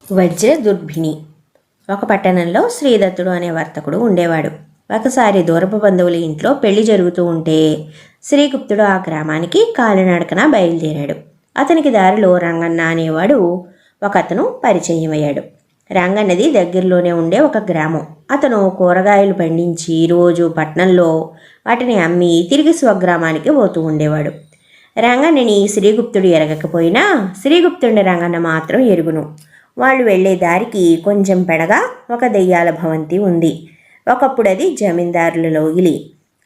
వజ్రదుర్భిణి. ఒక పట్టణంలో శ్రీదత్తుడు అనే వర్తకుడు ఉండేవాడు. ఒకసారి దూరపు బంధువుల ఇంట్లో పెళ్లి జరుగుతూ ఉంటే శ్రీగుప్తుడు ఆ గ్రామానికి కాలినడకన బయలుదేరాడు. అతనికి దారిలో రంగన్న అనేవాడు ఒకతను పరిచయం అయ్యాడు. రంగన్నది దగ్గరలోనే ఉండే ఒక గ్రామం. అతను కూరగాయలు పండించి రోజు పట్నంలో వాటిని అమ్మి తిరిగి స్వగ్రామానికి పోతూ ఉండేవాడు. రంగన్నని శ్రీగుప్తుడు ఎరగకపోయినా శ్రీగుప్తుడిని రంగన్న మాత్రం ఎరుగును. వాళ్ళు వెళ్లే దారికి కొంచెం పెడగా ఒక దెయ్యాల భవంతి ఉంది. ఒకప్పుడు అది జమీందారుల లోగిలి.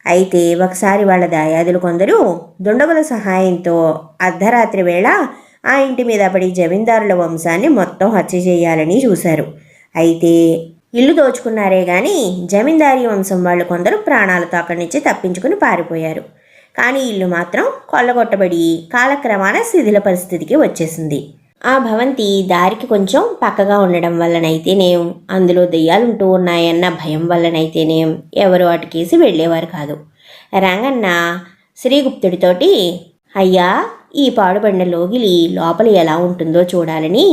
అయితే ఒకసారి వాళ్ళ దాయాదులు కొందరు దుండగుల సహాయంతో అర్ధరాత్రి వేళ ఆ ఇంటి మీద పడి జమీందారుల వంశాన్ని మొత్తం హత్య చేయాలని చూశారు. అయితే ఇల్లు దోచుకున్నారే గాని జమీందారీ వంశం వాళ్ళు కొందరు ప్రాణాలతో అక్కడి నుంచి తప్పించుకుని పారిపోయారు. కానీ ఇల్లు మాత్రం కొల్లగొట్టబడి కాలక్రమాన శిథిల పరిస్థితికి వచ్చేసింది. ఆ భవంతి దారికి కొంచెం పక్కగా ఉండడం వల్లనైతేనేం, అందులో దెయ్యాలుంటూ ఉన్నాయన్న భయం వల్లనైతేనేం ఎవరు అటుకేసి వెళ్ళేవారు కాదు. రంగన్న శ్రీగుప్తుడితోటి, అయ్యా, ఈ పాడుబడిన లోగిలి లోపల ఎలా ఉంటుందో చూడాలని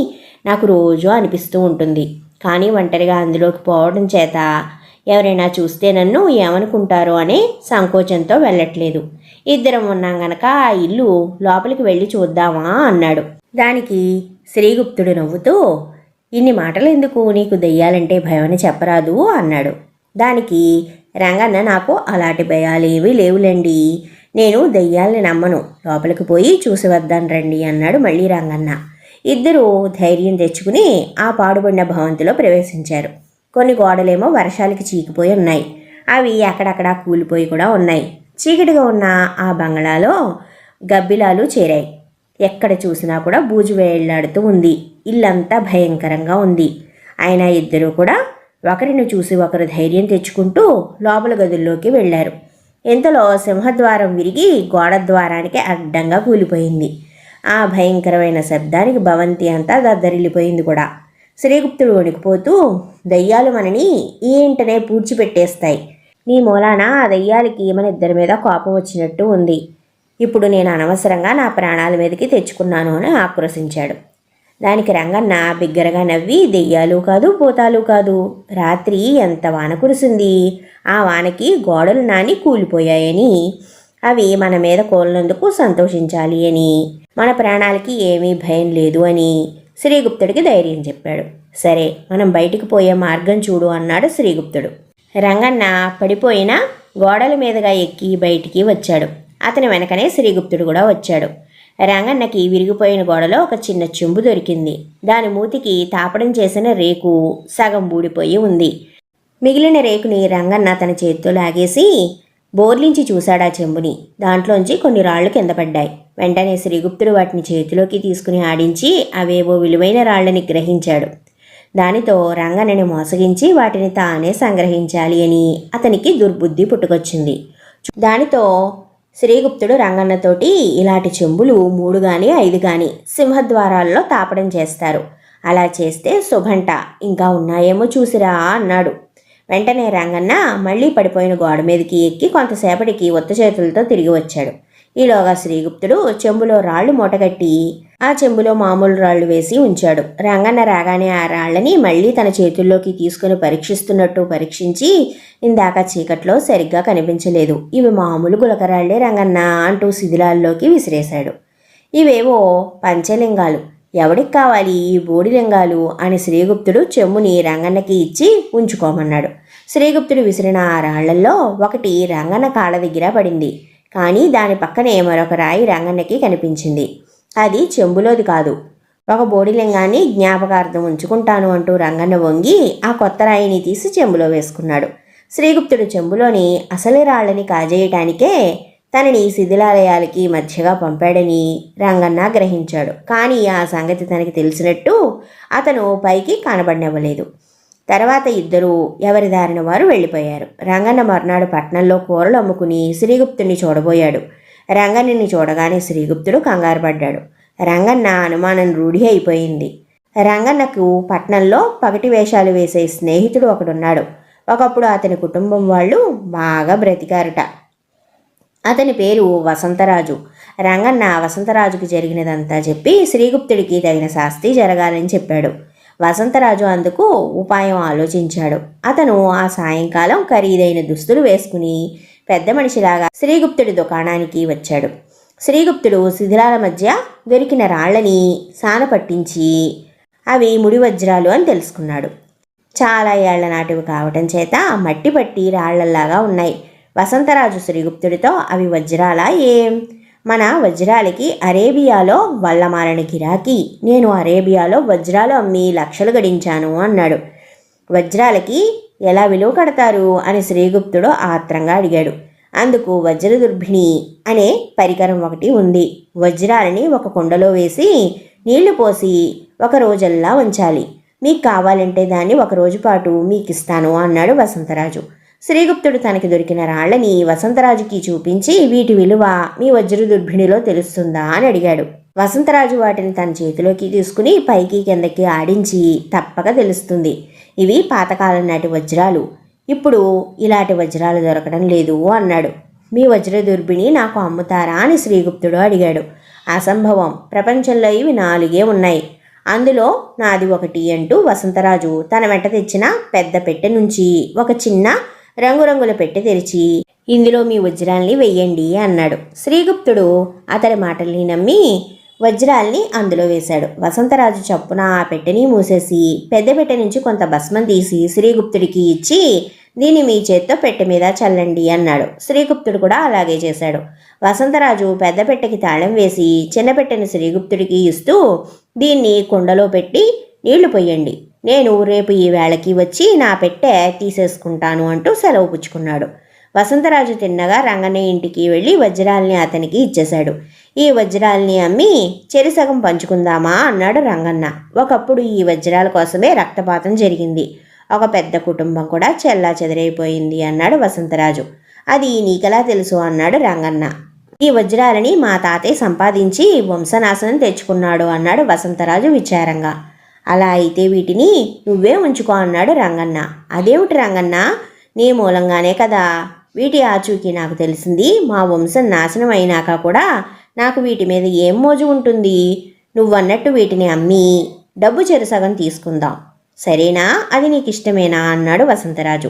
నాకు రోజూ అనిపిస్తూ ఉంటుంది. కానీ ఒంటరిగా అందులోకి పోవడం చేత ఎవరైనా చూస్తే నన్ను ఏమనుకుంటారో అనే సంకోచంతో వెళ్ళట్లేదు. ఇద్దరం ఉన్నాం గనక ఆ ఇల్లు లోపలికి వెళ్ళి చూద్దామా అన్నాడు. దానికి శ్రీగుప్తుడు నవ్వుతూ, ఇన్ని మాటలు ఎందుకు, నీకు దెయ్యాలంటే భయమని చెప్పరాదు అన్నాడు. దానికి రంగన్న, నాకు అలాంటి భయాలేవీ లేవులేండి, నేను దెయ్యాల్ని నమ్మను, లోపలికి పోయి చూసి వద్దాను రండి అన్నాడు మళ్ళీ రంగన్న. ఇద్దరూ ధైర్యం తెచ్చుకుని ఆ పాడుబడిన భవంతిలో ప్రవేశించారు. కొన్ని గోడలేమో వర్షాలకి చీకిపోయి ఉన్నాయి. అవి అక్కడక్కడా కూలిపోయి కూడా ఉన్నాయి. చీకటిగా ఉన్న ఆ బంగళాలో గబ్బిలాలు చేరాయి. ఎక్కడ చూసినా కూడా బూజు వేళ్లాడుతూ ఉంది. ఇల్లంతా భయంకరంగా ఉంది. అయినా ఇద్దరూ కూడా ఒకరిని చూసి ఒకరు ధైర్యం తెచ్చుకుంటూ లోపల గదుల్లోకి వెళ్ళారు. ఇంతలో సింహద్వారం విరిగి గోడ ద్వారానికి అడ్డంగా కూలిపోయింది. ఆ భయంకరమైన శబ్దానికి భవంతి అంతా దద్దరిల్లిపోయింది కూడా. శ్రీగుప్తుడు వణికిపోతూ, దయ్యాలు మనని ఈ ఇంటనే పూడ్చిపెట్టేస్తాయి. నీ మూలాన ఆ దయ్యాలకి మన ఇద్దరి మీద కోపం వచ్చినట్టు ఉంది. ఇప్పుడు నేను అనవసరంగా నా ప్రాణాల మీదకి తెచ్చుకున్నాను అని ఆక్రోశించాడు. దానికి రంగన్న బిగ్గరగా నవ్వి, దెయ్యాలు కాదు, భూతాలు కాదు, రాత్రి ఎంత వాన కురిసింది, ఆ వానకి గోడలు నాని కూలిపోయాయని, అవి మన మీద కోలినందుకు సంతోషించాలి అని, మన ప్రాణాలకి ఏమీ భయం లేదు అని శ్రీగుప్తుడికి ధైర్యం చెప్పాడు. సరే, మనం బయటికి పోయే మార్గం చూడు అన్నాడు శ్రీగుప్తుడు. రంగన్న పడిపోయిన గోడల మీదుగా ఎక్కి బయటికి వచ్చాడు. అతని వెనకనే శ్రీగుప్తుడు కూడా వచ్చాడు. రంగన్నకి విరిగిపోయిన గోడలో ఒక చిన్న చెంబు దొరికింది. దాని మూతికి తాపడం చేసిన రేకు సగం ఊడిపోయి ఉంది. మిగిలిన రేకుని రంగన్న తన చేతితో లాగేసి బోర్లించి చూశాడా చెంబుని. దాంట్లోంచి కొన్ని రాళ్లు కింద పడ్డాయి. వెంటనే శ్రీగుప్తుడు వాటిని చేతిలోకి తీసుకుని ఆడించి అవేవో విలువైన రాళ్లని గ్రహించాడు. దానితో రంగన్నని మోసగించి వాటిని తానే సంగ్రహించాలి అని అతనికి దుర్బుద్ధి పుట్టుకొచ్చింది. దానితో శ్రీగుప్తుడు రంగన్నతోటి, ఇలాంటి చెంబులు 3 గాని 5 గాని సింహద్వారాల్లో తాపడం చేస్తారు. అలా చేస్తే శుభంట, ఇంకా ఉన్నాయేమో చూసిరా అన్నాడు. వెంటనే రంగన్న మళ్ళీ పడిపోయిన గోడ మీదకి ఎక్కి కొంతసేపటికి ఉత్త చేతులతో తిరిగి వచ్చాడు. ఈలోగా శ్రీగుప్తుడు చెంబులో రాళ్లు మూటగట్టి ఆ చెంబులో మామూలు రాళ్లు వేసి ఉంచాడు. రంగన్న రాగానే ఆ రాళ్లని మళ్ళీ తన చేతుల్లోకి తీసుకుని పరీక్షిస్తున్నట్టు పరీక్షించి, ఇందాక చీకట్లో సరిగ్గా కనిపించలేదు, ఇవి మామూలు గులకరాళ్లే రంగన్న అంటూ శిథిలాల్లోకి విసిరేశాడు. ఇవేవో పంచలింగాలు, ఎవడికి కావాలి ఈ బోడిలింగాలు అని శ్రీగుప్తుడు చెంబుని రంగన్నకి ఇచ్చి ఉంచుకోమన్నాడు. శ్రీగుప్తుడు విసిరిన ఆ రాళ్లల్లో ఒకటి రంగన్న కాళ్ళ దగ్గర పడింది. కానీ దాని పక్కనే మరొక రాయి రంగన్నకి కనిపించింది. అది చెంబులోది కాదు. ఒక బోడిలింగాన్ని జ్ఞాపకార్థం ఉంచుకుంటాను అంటూ రంగన్న వంగి ఆ కొత్త రాయిని తీసి చెంబులో వేసుకున్నాడు. శ్రీగుప్తుడు చెంబులోని అసలు రాళ్ళని కాజేయటానికే తనని శిథిలాలయాలకి మధ్యగా పంపాడని రంగన్న గ్రహించాడు. కానీ ఆ సంగతి తనకి తెలిసినట్టు అతను పైకి కనబడినవ్వలేదు. తర్వాత ఇద్దరూ ఎవరి దారిన వారు వెళ్ళిపోయారు. రంగన్న మర్నాడు పట్నంలో కూరలు అమ్ముకుని శ్రీగుప్తుడిని చూడబోయాడు. రంగన్నని చూడగానే శ్రీగుప్తుడు కంగారు పడ్డాడు. రంగన్న అనుమానం రూఢి అయిపోయింది. రంగన్నకు పట్నంలో పగటి వేషాలు వేసే స్నేహితుడు ఒకడున్నాడు. ఒకప్పుడు అతని కుటుంబం వాళ్ళు బాగా బ్రతికారట. అతని పేరు వసంతరాజు. రంగన్న వసంతరాజుకి జరిగినదంతా చెప్పి శ్రీగుప్తుడికి తగిన శాస్తి జరగాలని చెప్పాడు. వసంతరాజు అందుకు ఉపాయం ఆలోచించాడు. అతను ఆ సాయంకాలం ఖరీదైన దుస్తులు వేసుకుని పెద్ద మనిషిలాగా శ్రీగుప్తుడి దుకాణానికి వచ్చాడు. శ్రీగుప్తుడు శిథిలాల మధ్య దొరికిన రాళ్లని సానపట్టించి అవి ముడి వజ్రాలు అని తెలుసుకున్నాడు. చాలా ఏళ్ల నాటివి కావటం చేత మట్టి పట్టి రాళ్లలాగా ఉన్నాయి. వసంతరాజు శ్రీగుప్తుడితో, అవి వజ్రాలా ఏం? మన వజ్రాలకి అరేబియాలో వల్లమాలని గిరాకీ. నేను అరేబియాలో వజ్రాలు అమ్మి లక్షలు గడించాను అన్నాడు. వజ్రాలకి ఎలా విలువ కడతారు అని శ్రీగుప్తుడు ఆత్రంగా అడిగాడు. అందుకు వజ్రదుర్భిణి అనే పరికరం ఒకటి ఉంది. వజ్రాలని ఒక కుండలో వేసి నీళ్లు పోసి ఒక రోజల్లా ఉంచాలి. మీకు కావాలంటే దాన్ని ఒక రోజు పాటు మీకు ఇస్తాను అన్నాడు వసంతరాజు. శ్రీగుప్తుడు తనకి దొరికిన రాళ్లని వసంతరాజుకి చూపించి, వీటి విలువ మీ వజ్రదుర్భిణిలో తెలుస్తుందా అని అడిగాడు. వసంతరాజు వాటిని తన చేతిలోకి తీసుకుని పైకి కిందకి ఆడించి, తప్పక తెలుస్తుంది, ఇవి పాతకాలం నాటి వజ్రాలు, ఇప్పుడు ఇలాంటి వజ్రాలు దొరకడం లేదు అన్నాడు. మీ వజ్రదుర్భిణి నాకు అమ్ముతారా అని శ్రీగుప్తుడు అడిగాడు. అసంభవం, ప్రపంచంలో ఇవి 4 ఉన్నాయి, అందులో నాది ఒకటి అంటూ వసంతరాజు తన వెంట తెచ్చిన పెద్ద పెట్టె నుంచి ఒక చిన్న రంగురంగుల పెట్టె తెరిచి, ఇందులో మీ వజ్రాల్ని వెయ్యండి అన్నాడు. శ్రీగుప్తుడు అతడి మాటల్ని నమ్మి వజ్రాల్ని అందులో వేశాడు. వసంతరాజు చప్పున ఆ పెట్టెని మూసేసి పెద్ద పెట్టె నుంచి కొంత భస్మం తీసి శ్రీగుప్తుడికి ఇచ్చి, దీన్ని మీ చేత్తో పెట్టె మీద చల్లండి అన్నాడు. శ్రీగుప్తుడు కూడా అలాగే చేశాడు. వసంతరాజు పెద్ద పెట్టెకి తాళం వేసి చిన్న పెట్టెను శ్రీగుప్తుడికి ఇస్తూ, దీన్ని కుండలో పెట్టి నీళ్లు పొయ్యండి, నేను రేపు ఈ వేళకి వచ్చి నా పెట్టె తీసేసుకుంటాను అంటూ సెలవు పుచ్చుకున్నాడు. వసంతరాజు తిన్నగా రంగన్న ఇంటికి వెళ్ళి వజ్రాల్ని అతనికి ఇచ్చేశాడు. ఈ వజ్రాల్ని అమ్మి చెరిసగం పంచుకుందామా అన్నాడు రంగన్న. ఒకప్పుడు ఈ వజ్రాల కోసమే రక్తపాతం జరిగింది, ఒక పెద్ద కుటుంబం కూడా చెల్లా చెదరైపోయింది అన్నాడు వసంతరాజు. అది నీకెలా తెలుసు అన్నాడు రంగన్న. ఈ వజ్రాలని మా తాతయ్య సంపాదించి వంశనాశనం తెచ్చుకున్నాడు అన్నాడు వసంతరాజు విచారంగా. అలా అయితే వీటిని నువ్వే ఉంచుకో అన్నాడు రంగన్న. అదేమిటి రంగన్న, నీ మూలంగానే కదా వీటి ఆచూకీ నాకు తెలిసింది. మా వంశం నాశనం అయినాక కూడా నాకు వీటి మీద ఏం మోజు ఉంటుంది? నువ్వన్నట్టు వీటిని అమ్మి డబ్బు చెరుసగం తీసుకుందాం, సరేనా? అది నీకు ఇష్టమేనా అన్నాడు వసంతరాజు.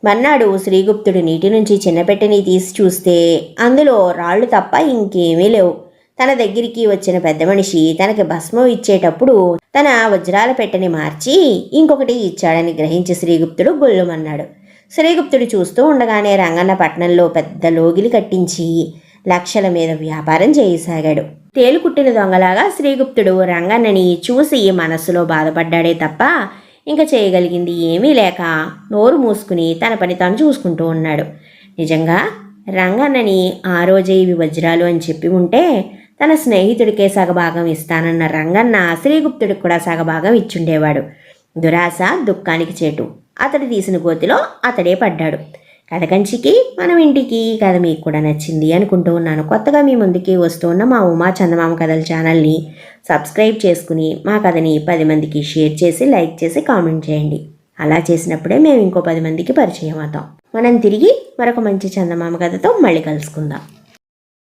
మర్నాడు శ్రీగుప్తుడు నీటి నుంచి చిన్నపెట్టెని తీసి చూస్తే అందులో రాళ్ళు తప్ప ఇంకేమీ లేవు. తన దగ్గరికి వచ్చిన పెద్ద మనిషి తనకి భస్మం ఇచ్చేటప్పుడు తన వజ్రాల పెట్టెని మార్చి ఇంకొకటి ఇచ్చాడని గ్రహించి శ్రీగుప్తుడు గొల్లుమన్నాడు. శ్రీగుప్తుడు చూస్తూ ఉండగానే రంగన్న పట్నంలో పెద్ద లోగిలి కట్టించి లక్షల మీద వ్యాపారం చేయసాగాడు. తేలుకుట్టిన దొంగలాగా శ్రీగుప్తుడు రంగన్నని చూసి మనస్సులో బాధపడ్డాడే తప్ప ఇంకా చేయగలిగింది ఏమీ లేక నోరు మూసుకుని తన పని తాను చూసుకుంటూ ఉన్నాడు. నిజంగా రంగన్నని ఆ రోజే ఇవి వజ్రాలు అని చెప్పి ఉంటే తన స్నేహితుడికే సగభాగం ఇస్తానన్న రంగన్న శ్రీగుప్తుడికి కూడా సగభాగం ఇచ్చుండేవాడు. దురాశ దుఃఖానికి చేటు, అతడు తీసిన గోతిలో అతడే పడ్డాడు. కథ కంచికి మనం ఇంటికి. కథ మీకు కూడా నచ్చింది అనుకుంటూ ఉన్నాను. కొత్తగా మీ ముందుకి వస్తూ ఉన్న మా ఉమా చందమామ కథల ఛానల్ని సబ్స్క్రైబ్ చేసుకుని మా కథని 10 మందికి షేర్ చేసి, లైక్ చేసి, కామెంట్ చేయండి. అలా చేసినప్పుడే మేము ఇంకో 10 మందికి పరిచయం అవుతాం. మనం తిరిగి మరొక మంచి చందమామ కథతో మళ్ళీ కలుసుకుందాం.